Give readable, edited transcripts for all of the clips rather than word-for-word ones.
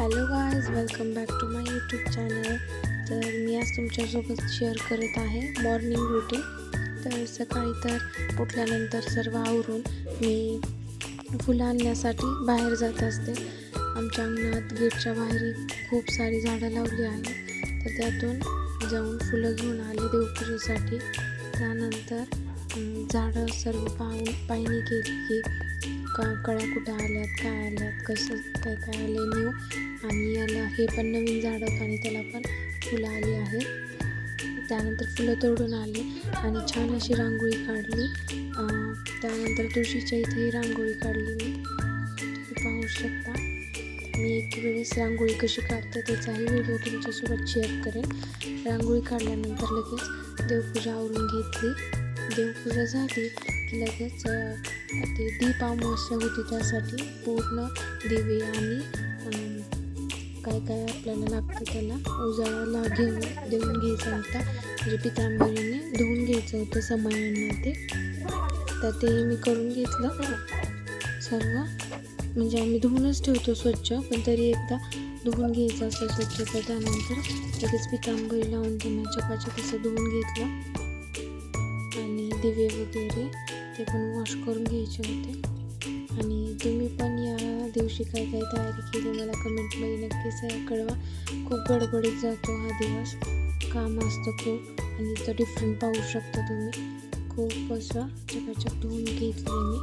Hello guys, welcome back to my YouTube channel. तर मी आज तुमच्यासोबत शेअर करत आहे मॉर्निंग रुटीन. तर सकाळी तर उठल्यानंतर सर्व आवरून मी फुलं आणण्यासाठी बाहेर जात असते. आमच्या अंगणात गेटच्या बाहेर खूप सारी झाडं लावली आहेत, तर त्यातून जाऊन फुलं घेऊन आले देवपूजेसाठी. त्यानंतर झाडं सर्व पाहणी केली की कळ्या कुठं आल्यात, काय आल्यात, कसं काय काय आले न्यू. आणि याला हे पण नवीन झाड होतं आणि त्याला पण फुलं आली आहेत. त्यानंतर फुलं तोडून आली आणि छान अशी रांगोळी काढली. त्यानंतर तुळशीच्या इथेही रांगोळी काढली. तुम्ही पाहू शकता. मी एक वेळेस रांगोळी कशी काढते त्याचाही व्हिडिओ तुमच्यासोबत शेअर करेन. रांगोळी काढल्यानंतर लगेच देवपूजा आवरून घेतली. देवपूजा झाली की लगेच ते दीप अमावस्या होती, त्यासाठी पूर्ण दिवे आणि काय काय आपल्याला लागतं त्याला उजाळाला देऊन घ्यायचा होता. म्हणजे पितांबरीने धुवून घ्यायचं होतं समयांना तर ते मी करून घेतलं सर्व. म्हणजे आम्ही धुवूनच ठेवतो स्वच्छ, पण तरी एकदा धुवून घ्यायचं असं स्वच्छ. तर त्यानंतर लगेच पितांबरी लावून त्यांना चकाचक असं धुवून घेतलं आणि दिवे वगैरे ते पण वॉश करून घ्यायचे होते. आणि तुम्ही पण या दिवशी काय काय तयारी केली मला कमेंटमध्ये नक्कीच कळवा. खूप गडबडीत जातो हा दिवस, काम असतं खूप. आणि इथं डिफरंट पाहू शकता तुम्ही. खूप असं चकाचक धुवून घेतलं मी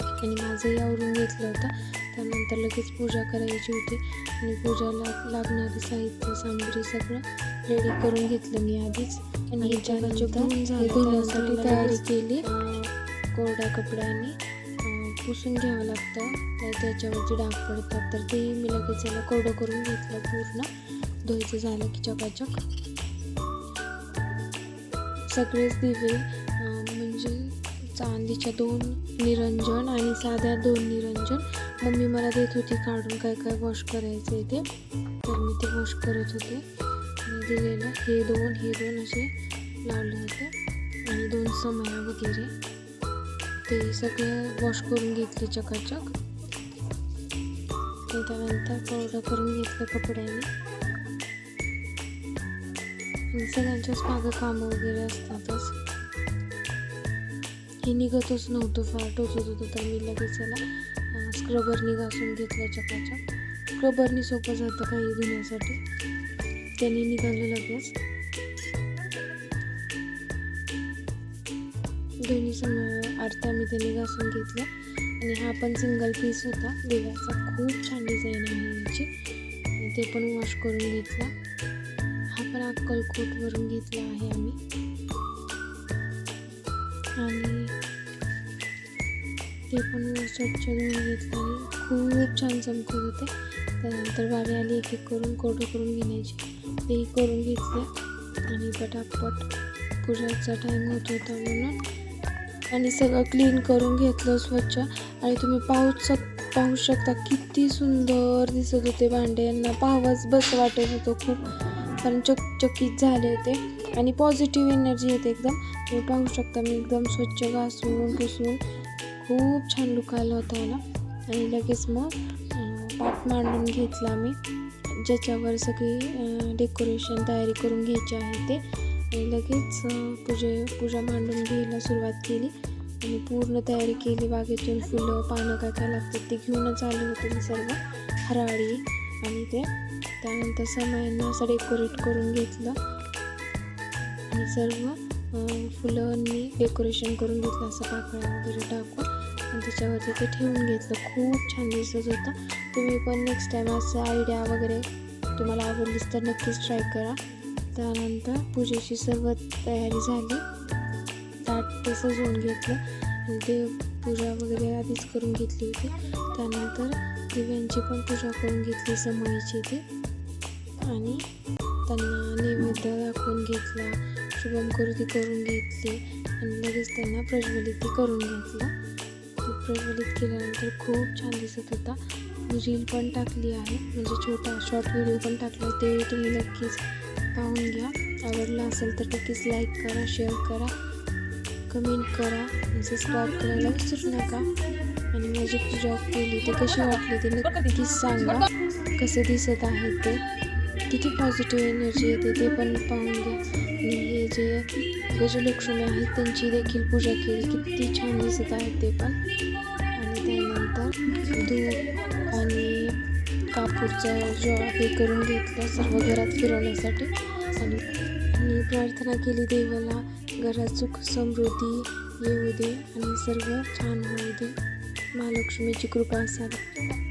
आणि माझंही आवरून घेतलं होतं. त्यानंतर लगेच पूजा करायची होती आणि पूजाला लागणारे साहित्य सामग्री सगळं रेडी करून घेतलं मी आधीच. आणि धुण्यासाठी तयारी केली. कोरड्या कपड्याने पुसून घ्यावं लागतं, तर त्याच्यावरती डाग पडतात. तर तेही मी लगेच याला कोरडं करून घेतलं. पूर्ण धुवायचं झालं की चकाचक सगळेच दिवे, म्हणजे चांदीच्या 2 निरंजन आणि साध्या 2 निरंजन मम्मी मला देत होती काढून काय काय वॉश करायचे ते. तर मी ते वॉश करत होते आणि दिलेलं हे दोन असे लावले होते आणि 2 समया वगैरे ते सगळं वॉश करून घेतले चकाचक. त्यानंतर कोरडं करून घेतलं कपड्याने. सगळ्यांच्याच मागं कामं वगैरे असतातच. हे निघतच नव्हतं, फार टोचत होतं, तर मी लगेच याला स्क्रबरनी घासून घेतलं चकाचक. स्क्रबरनी सोपं जातं काही धुण्यासाठी, त्यांनी निघालं लगेच. दोन्ही आरत्या मी त्यांनी घासून घेतलं. आणि हा पण सिंगल पीस होता दिव्याचा, खूप छान डिझाईन आहे याची. आणि ते पण वॉश करून घेतला. हा पण अक्कलकोटवरून घेतला आहे आम्ही. आणि ते पण स्वच्छ धुवून घेतलं आणि खूप छान चमकत होते. त्यानंतर वारी आली एक एक करून कोरडं करून घेण्याची, तेही करून घेतले. आणि पटापट पूजाचा टाईम होत होता म्हणून आणि सगळं क्लीन करून घेतलं स्वच्छ. आणि तुम्ही पाहू शकता किती सुंदर दिसत होते भांडे. यांना पाहावंच बस वाटत होतं खूप, कारण चकचकीत झाले होते आणि पॉझिटिव्ह एनर्जी येते एकदम. तुम्ही पाहू शकता मी एकदम स्वच्छ घासून पुसून खूप छान लुक आला होता याला. आणि लगेच मग पाट मांडून घेतला मी, ज्याच्यावर सगळी डेकोरेशन तयारी करून घ्यायची आहे ते. आणि लगेच पूजा मांडून घ्यायला सुरुवात केली आणि पूर्ण तयारी केली. बागेतून फुलं पानं काय काय लागतात ते घेऊनच आले होते मी सर्व, हराळी आणि ते. त्यानंतर समयांना असं डेकोरेट करून घेतलं आणि सर्व फुलांनी डेकोरेशन करून घेतलं असं पाकळ्या वगैरे टाकून. आणि त्याच्यावरती ते ठेवून घेतलं. खूप छान दिसत होतं. तुम्ही पण नेक्स्ट टाईम असं आयडिया वगैरे तुम्हाला आवडलीच तर नक्कीच ट्राय करा. त्यानंतर पूजेची सर्व तयारी झाली. ताट ते सजवून घेतलं आणि ते पूजा वगैरे आधीच करून घेतली होती. त्यानंतर दिव्यांची पण पूजा करून घेतली समईची ती. आणि त्यांना नैवेद्य दाखवून घेतला, शुभमकरोती करून घेतली आणि लगेच त्यांना प्रज्वलित करून घेतलं. ती प्रज्वलित केल्यानंतर खूप छान दिसत होता. मी रील पण टाकली आहे, म्हणजे छोटा शॉर्ट व्हिडिओ पण टाकला, ते तुम्ही नक्कीच पाहून घ्या. आवडला असेल तर नक्कीच लाईक करा, शेअर करा, कमेंट करा, सबस्क्राईब करायला विसरू नका. आणि आणि माझी पूजा केली ते कशी वाटली ते नक्कीच सांगा. कसं दिसत आहे ते, किती पॉझिटिव्ह एनर्जी येते ते पण पाहून घ्या. आणि हे जे गजलक्ष्मी आहेत त्यांची देखील पूजा केली, किती छान दिसत आहेत ते पण. आणि त्यानंतर धूप आणि कापूरचा जो हे करून घेतलं सर्व घरात फिरवण्यासाठी. आणि प्रार्थना केली देवाला घरात सुख समृद्धी येऊ दे आणि सर्व छान होऊ दे, महालक्ष्मीची कृपा असावी.